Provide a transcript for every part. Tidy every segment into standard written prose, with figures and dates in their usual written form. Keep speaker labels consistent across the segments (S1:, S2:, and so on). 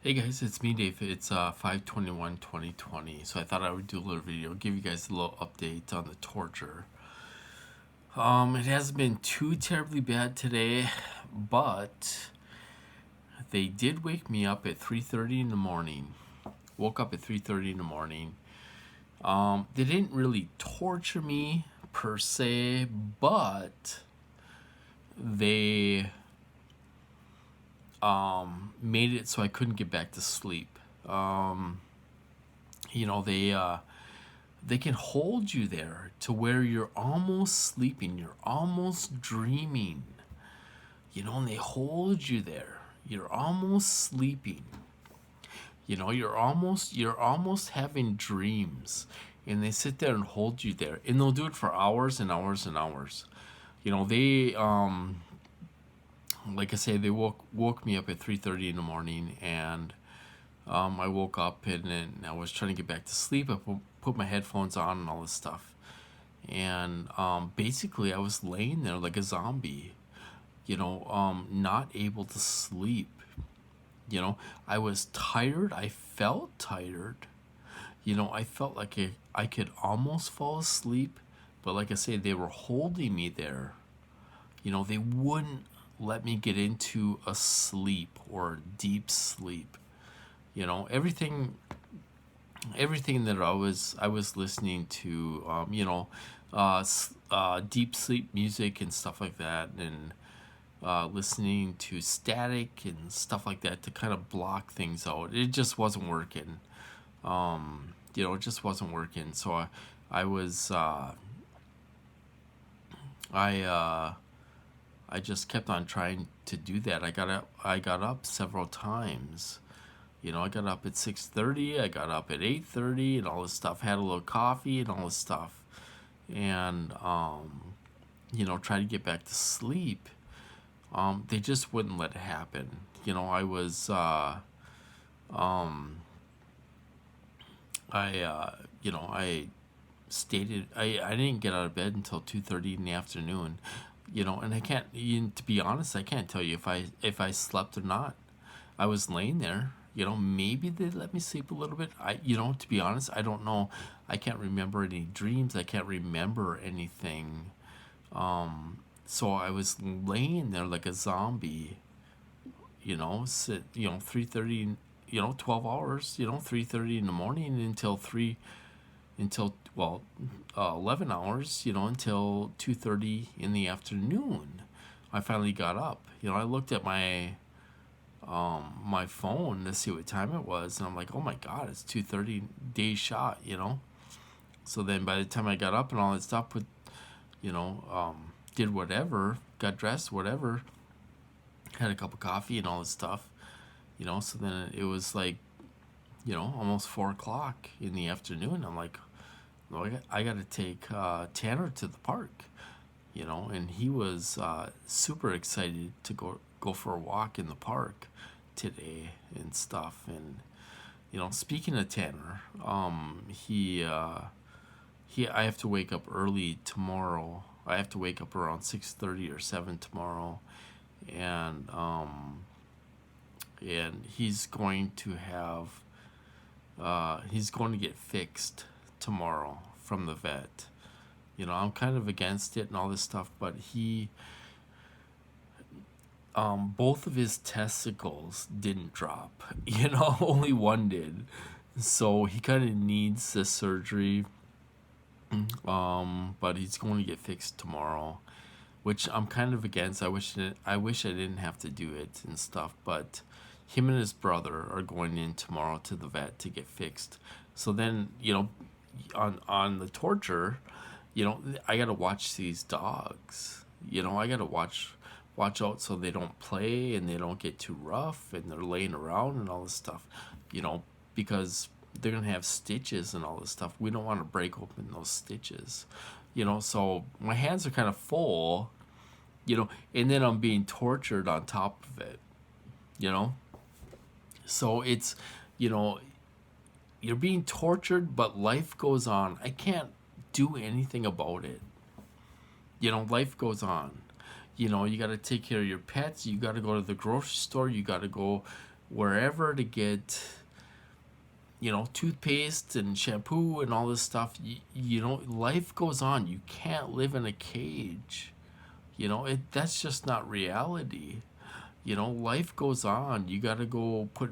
S1: Hey guys, it's me Dave. It's 5/21/2020. So I thought I would do a little video, give you guys a little update on the torture. It hasn't been too terribly bad today, but they did wake me up at 3:30 in the morning. Woke up at 3:30 in the morning. They didn't really torture me per se, but they made it so I couldn't get back to sleep. You know, they can hold you there to where you're almost sleeping, you're almost dreaming, and they hold you there. You're almost sleeping. You're almost having dreams, and they sit there and hold you there, and they'll do it for hours and hours and hours. They like I say, they woke me up at 3:30 in the morning, and I woke up and then I was trying to get back to sleep. I put my headphones on and all this stuff. And basically, I was laying there like a zombie, not able to sleep. I was tired. I felt tired. I felt like I could almost fall asleep. But like I say, they were holding me there. They wouldn't let me get into a sleep or deep sleep. Everything that I was listening to, deep sleep music and stuff like that, and listening to static and stuff like that to kind of block things out. It just wasn't working. It just wasn't working. So I was I just kept on trying to do that. I got up several times. I got up at 6:30. I got up at 8:30, and all this stuff. Had a little coffee and all this stuff, and tried to get back to sleep. They just wouldn't let it happen. I was I stated I didn't get out of bed until 2:30 in the afternoon. And I can't. To be honest, I can't tell you if I slept or not. I was laying there. Maybe they let me sleep a little bit. To be honest, I don't know. I can't remember any dreams. I can't remember anything. So I was laying there like a zombie. 3:30. 12 hours. 3:30 in the morning until 11 hours. Until 2:30 in the afternoon. I finally got up. I looked at my phone to see what time it was, and I'm like, oh my god, it's 2:30, day shot. So then by the time I got up and all that stuff, you know did whatever, got dressed, whatever, had a cup of coffee and all this stuff. So then it was like, almost 4 o'clock in the afternoon. I'm like, well, I got to take Tanner to the park. And he was super excited to go for a walk in the park today and stuff. And speaking of Tanner, I have to wake up early tomorrow. I have to wake up around 6:30 or 7 tomorrow, and he's going to get fixed tomorrow from the vet. I'm kind of against it and all this stuff, but both of his testicles didn't drop. Only one did. So he kind of needs the surgery. But he's going to get fixed tomorrow, which I'm kind of against. I wish I didn't have to do it and stuff, but him and his brother are going in tomorrow to the vet to get fixed. So then, on the torture, I gotta watch these dogs. I gotta watch out so they don't play and they don't get too rough and they're laying around and all this stuff. Because they're gonna have stitches and all this stuff. We don't want to break open those stitches. So my hands are kind of full. And then I'm being tortured on top of it. So it's, you're being tortured, but life goes on. I can't do anything about it. Life goes on. You got to take care of your pets. You got to go to the grocery store. You got to go wherever to get, toothpaste and shampoo and all this stuff. Life goes on. You can't live in a cage. That's just not reality. Life goes on. You got to go put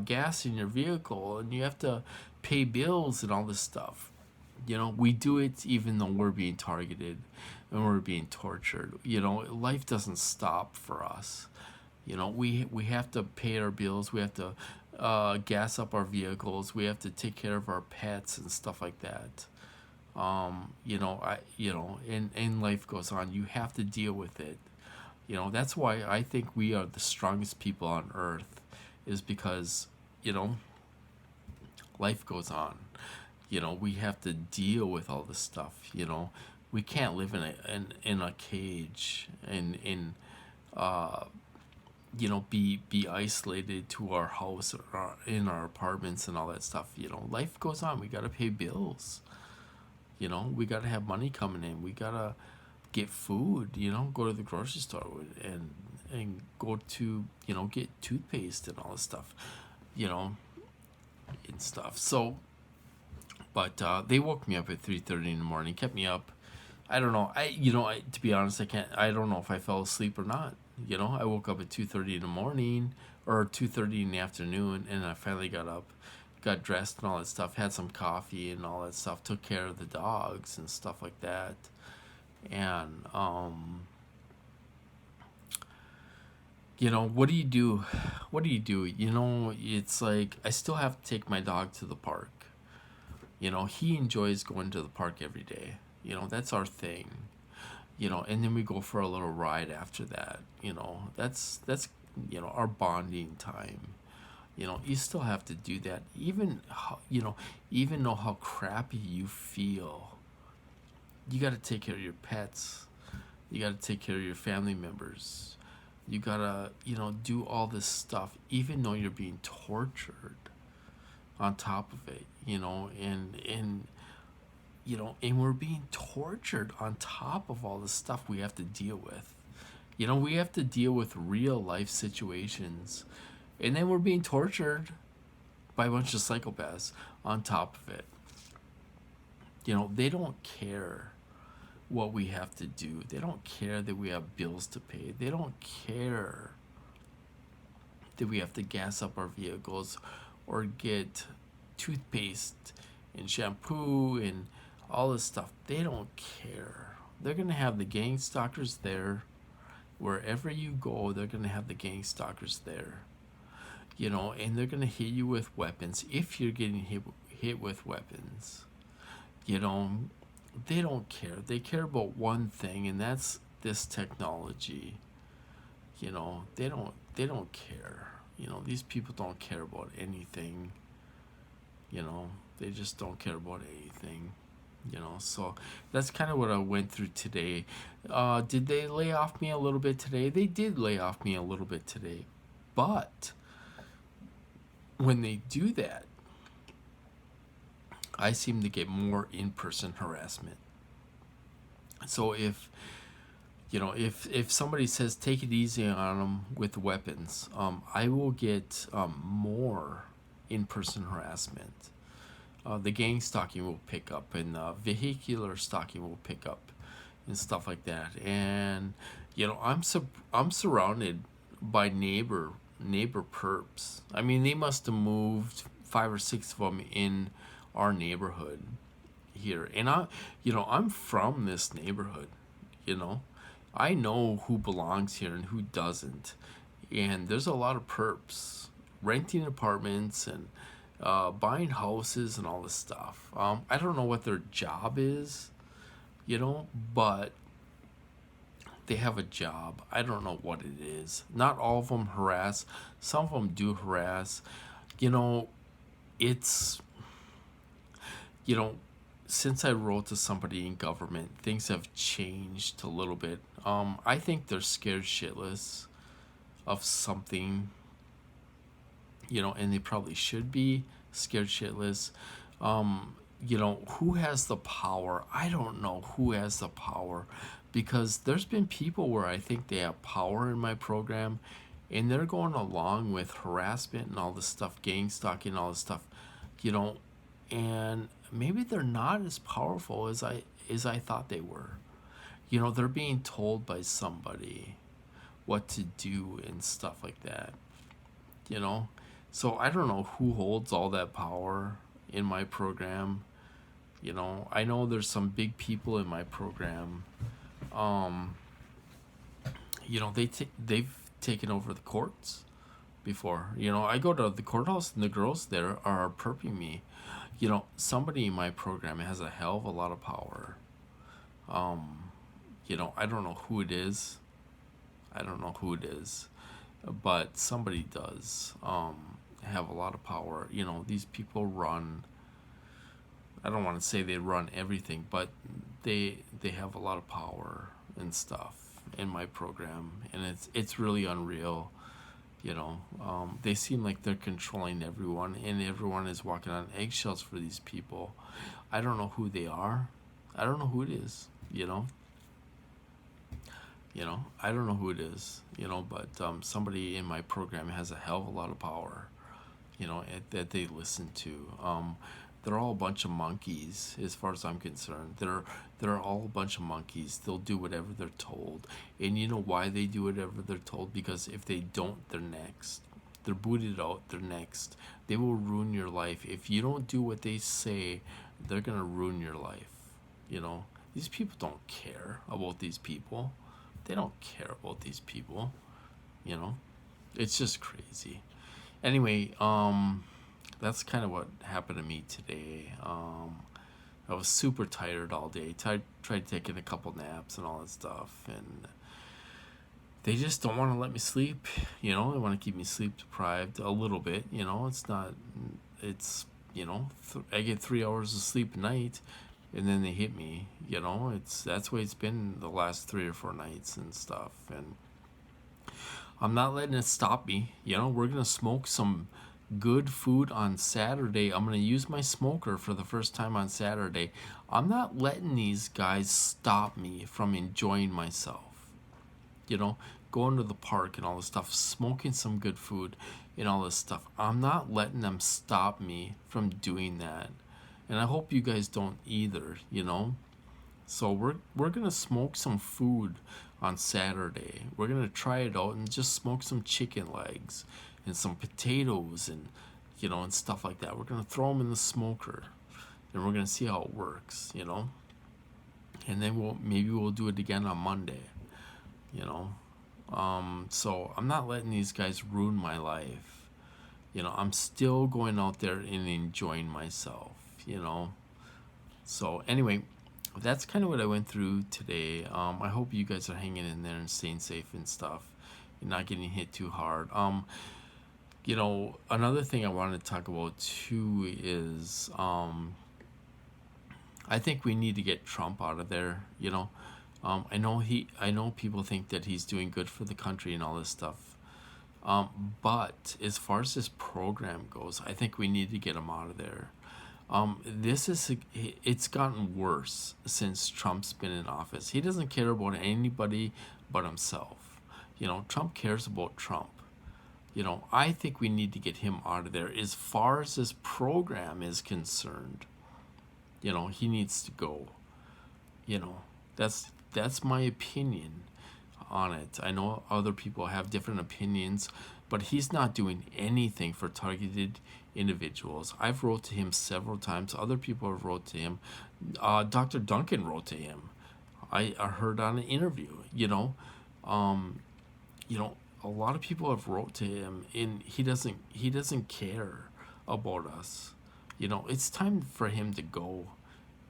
S1: gas in your vehicle, and you have to pay bills and all this stuff. We do it even though we're being targeted and we're being tortured. Life doesn't stop for us. We have to pay our bills. We have to gas up our vehicles. We have to take care of our pets and stuff like that. And life goes on. You have to deal with it. That's why I think we are the strongest people on earth, is because, life goes on. We have to deal with all this stuff. We can't live in a cage and be isolated to our house or in our apartments and all that stuff. Life goes on. We got to pay bills. We got to have money coming in. We got to get food, go to the grocery store and go to, get toothpaste and all this stuff, and stuff. So, but they woke me up at 3:30 in the morning, kept me up. I don't know. To be honest, I don't know if I fell asleep or not. I woke up at 2:30 in the morning or 2:30 in the afternoon, and I finally got up, got dressed and all that stuff, had some coffee and all that stuff, took care of the dogs and stuff like that. And what do you do? It's like I still have to take my dog to the park. He enjoys going to the park every day. That's our thing. And then we go for a little ride after that. That's our bonding time. You still have to do that, even even though how crappy you feel. You got to take care of your pets. You got to take care of your family members. You got to, do all this stuff, even though you're being tortured on top of it, and we're being tortured on top of all the stuff we have to deal with. We have to deal with real life situations, and then we're being tortured by a bunch of psychopaths on top of it. They don't care what we have to do. They don't care that we have bills to pay. They don't care that we have to gas up our vehicles or get toothpaste and shampoo and all this stuff. They don't care. They're going to have the gang stalkers there. Wherever you go, they're going to have the gang stalkers there. And they're going to hit you with weapons if you're getting hit with weapons. They don't care. They care about one thing, and that's this technology. They don't care. These people don't care about anything. They just don't care about anything. So that's kind of what I went through today. Did they lay off me a little bit today? They did lay off me a little bit today. But when they do that, I seem to get more in-person harassment. So if somebody says take it easy on them with weapons, I will get more in-person harassment. The gang stalking will pick up, and vehicular stalking will pick up, and stuff like that. And I'm surrounded by neighbor perps. I mean, they must have moved 5 or 6 of them in our neighborhood here, and I'm from this neighborhood. I know who belongs here and who doesn't, and there's a lot of perps renting apartments and buying houses and all this stuff. I don't know what their job is, but they have a job. I don't know what it is. Not all of them harass. Some of them do harass. It's since I wrote to somebody in government, things have changed a little bit. I think they're scared shitless of something, and they probably should be scared shitless. Who has the power? I don't know who has the power, because there's been people where I think they have power in my program, and they're going along with harassment and all this stuff, gang stalking, and all this stuff, you know, and maybe they're not as powerful as I thought they were. You know, they're being told by somebody what to do and stuff like that, you know. So I don't know who holds all that power in my program. You know, I know there's some big people in my program. Um, you know, they've taken over the courts before. You know, I go to the courthouse and the girls there are perping me. You know, somebody in my program has a hell of a lot of power. Um, you know, I don't know who it is. I don't know who it is, but somebody does have a lot of power. You know, these people run. I don't want to say they run everything, but they have a lot of power and stuff in my program, and it's really unreal. You know, they seem like they're controlling everyone, and everyone is walking on eggshells for these people. I don't know who they are. I don't know who it is. I don't know who it is. But somebody in my program has a hell of a lot of power. That they listen to. They're all a bunch of monkeys, as far as I'm concerned. They're all a bunch of monkeys. They'll do whatever they're told, and you know why they do whatever they're told? Because if they don't, they're next. They're booted out. They're next. They will ruin your life if you don't do what they say. They're gonna ruin your life. These people don't care about these people. They don't care about these people. You know, it's just crazy. Anyway, that's kind of what happened to me today. I was super tired all day. Tried taking a couple naps and all that stuff, and they just don't want to let me sleep. They want to keep me sleep deprived a little bit. It's not. I get 3 hours of sleep a night, and then they hit me. That's the way it's been the last 3 or 4 nights and stuff, and I'm not letting it stop me. We're gonna smoke some good food on Saturday. I'm gonna use my smoker for the first time on Saturday. I'm not letting these guys stop me from enjoying myself. Going to the park and all this stuff, smoking some good food and all this stuff. I'm not letting them stop me from doing that. And I hope you guys don't either, So we're gonna smoke some food on Saturday. We're gonna try it out and just smoke some chicken legs and some potatoes and stuff like that. We're gonna throw them in the smoker and we're gonna see how it works, And then we'll do it again on Monday, So I'm not letting these guys ruin my life. I'm still going out there and enjoying myself, So anyway, that's kind of what I went through today. I hope you guys are hanging in there and staying safe and stuff and not getting hit too hard. Another thing I wanted to talk about too is I think we need to get Trump out of there. I know people think that he's doing good for the country and all this stuff. But as far as this program goes, I think we need to get him out of there. It's gotten worse since Trump's been in office. He doesn't care about anybody but himself. Trump cares about Trump. I think we need to get him out of there. As far as this program is concerned, he needs to go. That's my opinion on it. I know other people have different opinions, but he's not doing anything for targeted individuals. I've wrote to him several times. Other people have wrote to him. Dr. Duncan wrote to him. I heard on an interview. A lot of people have wrote to him, and he doesn't care about us. It's time for him to go,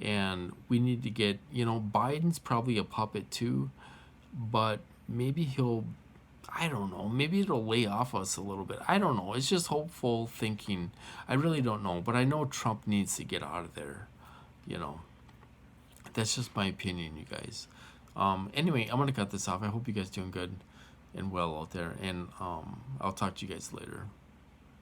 S1: and we need to get. Biden's probably a puppet too, but maybe I don't know, maybe it'll lay off us a little bit. I don't know. It's just hopeful thinking. I really don't know, but I know Trump needs to get out of there. That's just my opinion, you guys. Anyway, I'm gonna cut this off. I hope you guys doing good and well out there, and I'll talk to you guys later.